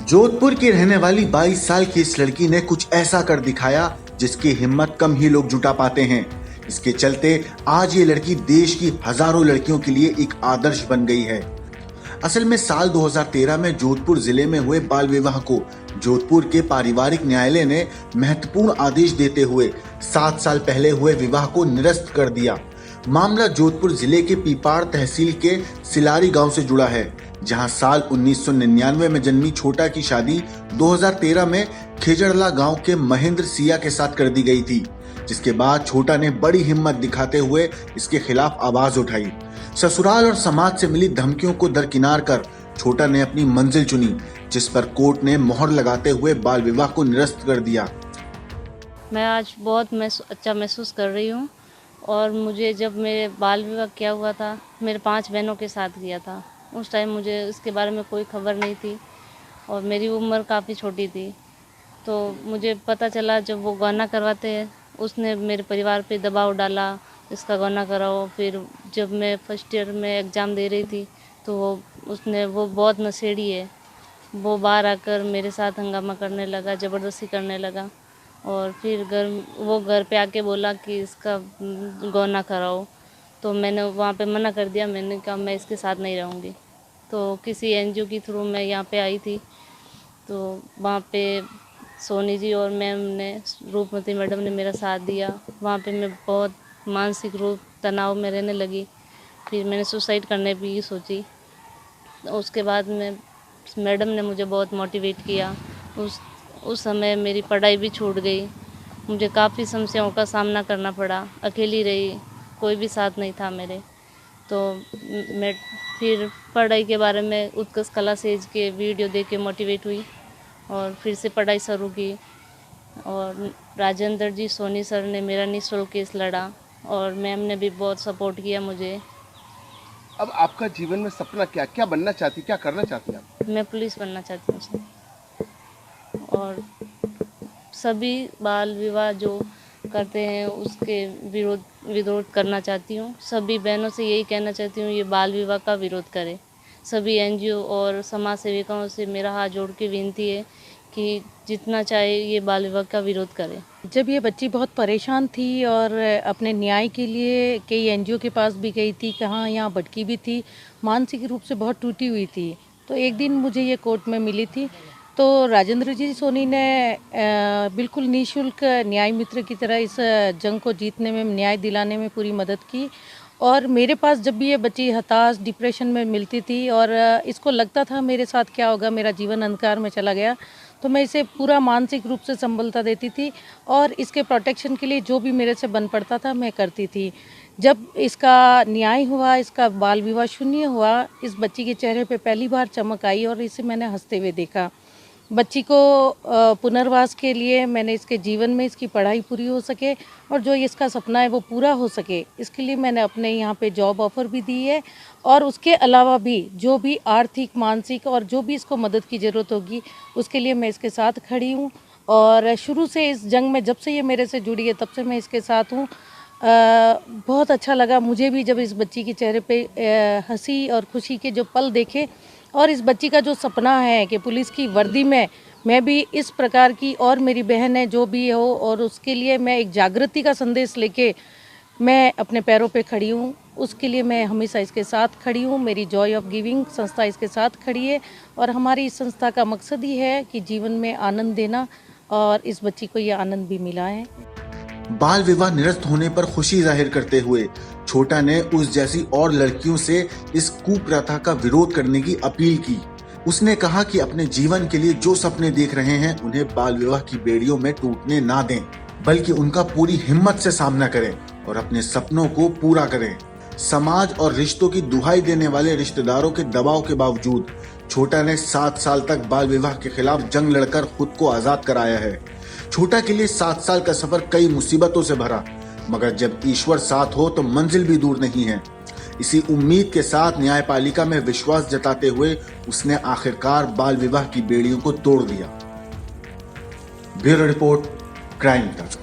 जोधपुर की रहने वाली 22 साल की इस लड़की ने कुछ ऐसा कर दिखाया जिसकी हिम्मत कम ही लोग जुटा पाते हैं। इसके चलते आज ये लड़की देश की हजारों लड़कियों के लिए एक आदर्श बन गई है। असल में साल 2013 में जोधपुर जिले में हुए बाल विवाह को जोधपुर के पारिवारिक न्यायालय ने महत्वपूर्ण आदेश देते हुए 7 साल पहले हुए विवाह को निरस्त कर दिया। मामला जोधपुर जिले के पीपाड़ तहसील के सिलारी गांव से जुड़ा है, जहां साल 1999 में जन्मी छोटा की शादी 2013 में खेजड़ला गांव के महेंद्र सिया के साथ कर दी गई थी, जिसके बाद छोटा ने बड़ी हिम्मत दिखाते हुए इसके खिलाफ आवाज उठाई। ससुराल और समाज से मिली धमकियों को दरकिनार कर छोटा ने अपनी मंजिल चुनी, जिस पर कोर्ट ने मोहर लगाते हुए बाल विवाह को निरस्त कर दिया। मैं आज बहुत अच्छा महसूस कर रही हूँ। और मुझे जब मेरे बाल विवाह किया हुआ था, मेरे 5 बहनों के साथ किया था। उस टाइम मुझे इसके बारे में कोई खबर नहीं थी और मेरी उम्र काफ़ी छोटी थी। तो मुझे पता चला जब वो गौना करवाते हैं, उसने मेरे परिवार पे दबाव डाला, इसका गौना कराओ। फिर जब मैं फर्स्ट ईयर में एग्ज़ाम दे रही थी तो वो बहुत नशेड़ी है, वो बाहर आकर मेरे साथ हंगामा करने लगा, ज़बरदस्ती करने लगा। और फिर वो घर पे आके बोला कि इसका गौना कराओ। तो मैंने वहाँ पे मना कर दिया। मैंने कहा मैं इसके साथ नहीं रहूँगी। तो किसी एनजीओ के थ्रू मैं यहाँ पे आई थी, तो वहाँ पे सोनी जी और मैम ने, रूपमती मैडम ने मेरा साथ दिया। वहाँ पे मैं बहुत मानसिक रूप तनाव में रहने लगी। फिर मैंने सुसाइड करने भी सोची। उसके बाद में मैडम ने मुझे बहुत मोटिवेट किया। उस समय मेरी पढ़ाई भी छूट गई। मुझे काफ़ी समस्याओं का सामना करना पड़ा, अकेली रही, कोई भी साथ नहीं था मेरे। तो मैं फिर पढ़ाई के बारे में उत्कर्ष कला सेज के वीडियो देख के मोटिवेट हुई और फिर से पढ़ाई शुरू की। और राजेंद्र जी, सोनी सर ने मेरा निःशुल्क केस लड़ा और मैम ने भी बहुत सपोर्ट किया मुझे। अब आपका जीवन में सपना क्या बनना चाहती, क्या करना चाहती हैं आप? मैं पुलिस बनना चाहती हूँ सर। और सभी बाल विवाह जो करते हैं उसके विरोध करना चाहती हूँ। सभी बहनों से यही कहना चाहती हूँ, ये बाल विवाह का विरोध करें। सभी एनजीओ और समाज सेविकाओं से मेरा हाथ जोड़ के विनती है कि जितना चाहे ये बाल विवाह का विरोध करें। जब ये बच्ची बहुत परेशान थी और अपने न्याय के लिए कई एनजीओ के पास भी गई थी, कहाँ यहाँ भटकी भी थी, मानसिक रूप से बहुत टूटी हुई थी। तो एक दिन मुझे ये कोर्ट में मिली थी, तो राजेंद्र जी सोनी ने बिल्कुल निःशुल्क न्याय मित्र की तरह इस जंग को जीतने में, न्याय दिलाने में पूरी मदद की। और मेरे पास जब भी ये बच्ची हताश, डिप्रेशन में मिलती थी और इसको लगता था मेरे साथ क्या होगा, मेरा जीवन अंधकार में चला गया, तो मैं इसे पूरा मानसिक रूप से संबलता देती थी और इसके प्रोटेक्शन के लिए जो भी मेरे से बन पड़ता था मैं करती थी। जब इसका न्याय हुआ, इसका बाल विवाह शून्य हुआ, इस बच्ची के चेहरे पे पहली बार चमक आई और इसे मैंने हंसते हुए देखा। बच्ची को पुनर्वास के लिए मैंने इसके जीवन में इसकी पढ़ाई पूरी हो सके और जो इसका सपना है वो पूरा हो सके, इसके लिए मैंने अपने यहाँ पे जॉब ऑफ़र भी दी है। और उसके अलावा भी जो भी आर्थिक, मानसिक और जो भी इसको मदद की ज़रूरत होगी उसके लिए मैं इसके साथ खड़ी हूँ। और शुरू से इस जंग में, जब से ये मेरे से जुड़ी है तब से मैं इसके साथ हूँ। बहुत अच्छा लगा मुझे भी जब इस बच्ची के चेहरे पे हंसी और खुशी के जो पल देखे। और इस बच्ची का जो सपना है कि पुलिस की वर्दी में मैं भी इस प्रकार की, और मेरी बहन है जो भी हो, और उसके लिए मैं एक जागृति का संदेश लेके मैं अपने पैरों पे खड़ी हूँ। उसके लिए मैं हमेशा इसके साथ खड़ी हूँ। मेरी जॉय ऑफ गिविंग संस्था इसके साथ खड़ी है और हमारी इस संस्था का मकसद ही है कि जीवन में आनंद देना, और इस बच्ची को ये आनंद भी मिला है। बाल विवाह निरस्त होने पर खुशी जाहिर करते हुए छोटा ने उस जैसी और लड़कियों से इस कुप्रथा का विरोध करने की अपील की। उसने कहा कि अपने जीवन के लिए जो सपने देख रहे हैं उन्हें बाल विवाह की बेड़ियों में टूटने ना दें, बल्कि उनका पूरी हिम्मत से सामना करें और अपने सपनों को पूरा करें। समाज और रिश्तों की दुहाई देने वाले रिश्तेदारों के दबाव के बावजूद छोटा ने 7 साल तक बाल विवाह के खिलाफ जंग लड़कर खुद को आजाद कराया है। छोटा के लिए 7 साल का सफर कई मुसीबतों से भरा, मगर जब ईश्वर साथ हो तो मंजिल भी दूर नहीं है। इसी उम्मीद के साथ न्यायपालिका में विश्वास जताते हुए उसने आखिरकार बाल विवाह की बेड़ियों को तोड़ दिया। ब्यूरो रिपोर्ट, क्राइम तक।